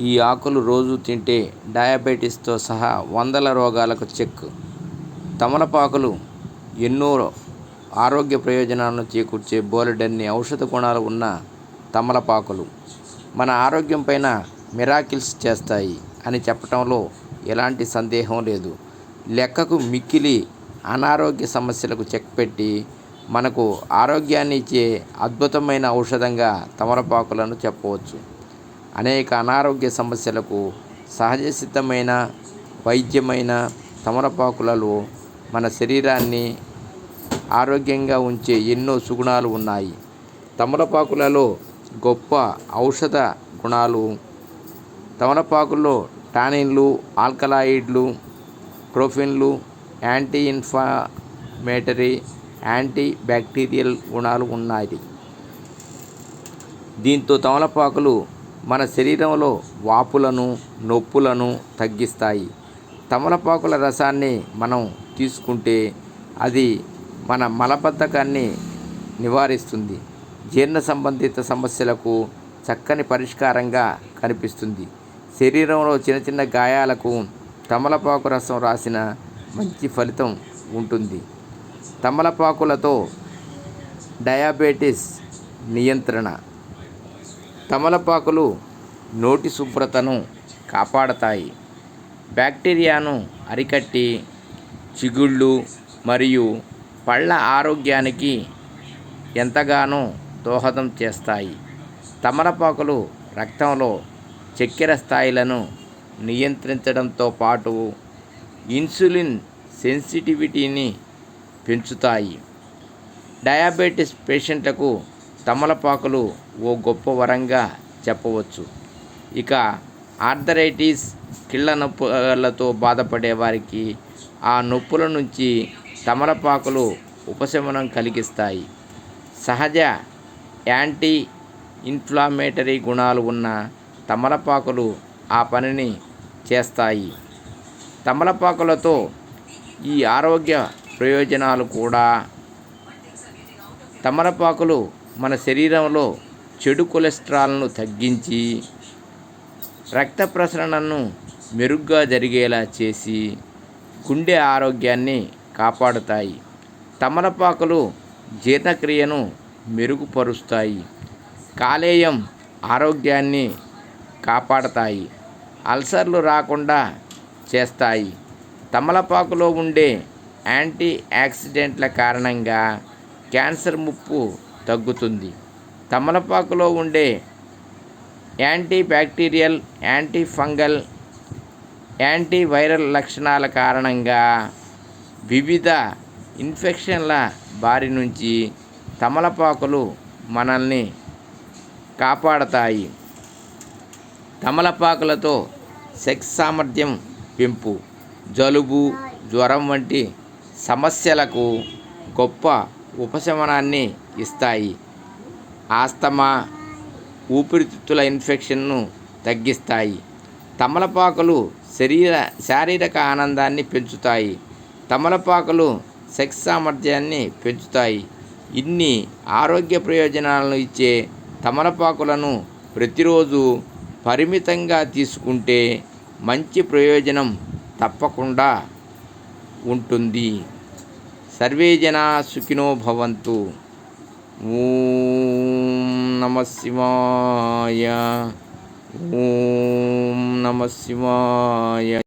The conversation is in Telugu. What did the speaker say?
ఈ ఆకులు రోజు తింటే డయాబెటీస్తో సహా వందల రోగాలకు చెక్. తమలపాకులు ఎన్నో ఆరోగ్య ప్రయోజనాలను చేకూర్చే బోలెడన్ని ఔషధ గుణాలు ఉన్న తమలపాకులు మన ఆరోగ్యం పైన మిరాకిల్స్ చేస్తాయి అని చెప్పటంలో ఎలాంటి సందేహం లేదు. లెక్కకు మిక్కిలి అనారోగ్య సమస్యలకు చెక్ పెట్టి మనకు ఆరోగ్యాన్ని ఇచ్చే అద్భుతమైన ఔషధంగా తమలపాకులను చెప్పవచ్చు. అనేక అనారోగ్య సమస్యలకు సహజ సిద్ధమైన వైద్యమైన తమలపాకులలో మన శరీరాన్ని ఆరోగ్యంగా ఉంచే ఎన్నో సుగుణాలు ఉన్నాయి. తమలపాకులలో గొప్ప ఔషధ గుణాలు. తమలపాకుల్లో టానిన్లు, ఆల్కలాయిడ్లు, ట్రోఫిన్లు, యాంటీ ఇన్ఫ్లమేటరీ, యాంటీ బ్యాక్టీరియల్ గుణాలు ఉన్నాయి. దీంతో తమలపాకులు మన శరీరంలో వాపులను, నొప్పులను తగ్గిస్తాయి. తమలపాకుల రసాన్ని మనం తీసుకుంటే అది మన మలబద్ధకాన్ని నివారిస్తుంది. జీర్ణ సంబంధిత సమస్యలకు చక్కని పరిష్కారంగా కనిపిస్తుంది. శరీరంలో చిన్న చిన్న గాయాలకు తమలపాకు రసం రాసిన మంచి ఫలితం ఉంటుంది. తమలపాకులతో డయాబెటీస్ నియంత్రణ. తమలపాకులు నోటి శుభ్రతను కాపాడతాయి. బ్యాక్టీరియాను అరికట్టి చిగుళ్ళు మరియు పళ్ళ ఆరోగ్యానికి ఎంతగానో దోహదం చేస్తాయి. తమలపాకులు రక్తంలో చక్కెర స్థాయిలను నియంత్రించడంతో పాటు ఇన్సులిన్ సెన్సిటివిటీని పెంచుతాయి. డయాబెటీస్ పేషెంట్లకు తమలపాకులు ఓ గొప్ప వరంగా చెప్పవచ్చు. ఇక ఆర్థరైటిస్, కీళ్ళ నొప్పులతో బాధపడే వారికి ఆ నొప్పుల నుంచి తమలపాకులు ఉపశమనం కలిగిస్తాయి. సహజ యాంటీ ఇన్ఫ్లమేటరీ గుణాలు ఉన్న తమలపాకులు ఆ పనిని చేస్తాయి. తమలపాకులతో ఈ ఆరోగ్య ప్రయోజనాలు కూడా. తమలపాకులు మన శరీరంలో చెడు కొలెస్ట్రాల్ను తగ్గించి రక్త ప్రసరణను మెరుగ్గా జరిగేలా చేసి గుండె ఆరోగ్యాన్ని కాపాడుతాయి. తమలపాకులు జీర్ణక్రియను మెరుగుపరుస్తాయి. కాలేయం ఆరోగ్యాన్ని కాపాడతాయి. అల్సర్లు రాకుండా చేస్తాయి. తమలపాకులో ఉండే యాంటీ ఆక్సిడెంట్ల కారణంగా క్యాన్సర్ ముప్పు తగ్గుతుంది. తమలపాకులో ఉండే anti bacterial, anti fungal, anti viral లక్షణాల కారణంగా వివిధ ఇన్ఫెక్షన్ల బారి నుంచి తమలపాకులు మనల్ని కాపాడతాయి. తమలపాకులతో సెక్స్ సామర్థ్యం పెంపు. జలుబు, జ్వరం వంటి సమస్యలకు గొప్ప ఉపశమనాన్ని ఇస్తాయి. ఆస్తమా, ఊపిరితిత్తుల ఇన్ఫెక్షన్ను తగ్గిస్తాయి. తమలపాకులు శారీరక ఆనందాన్ని పెంచుతాయి. తమలపాకులు సెక్స్ సామర్థ్యాన్ని పెంచుతాయి. ఇన్ని ఆరోగ్య ప్రయోజనాలను ఇచ్చే తమలపాకులను ప్రతిరోజు పరిమితంగా తీసుకుంటే మంచి ప్రయోజనం తప్పకుండా ఉంటుంది. సర్వే జనా సుఖినో భవంతు. ఓం నమః శివాయ. ఓం నమః శివాయ.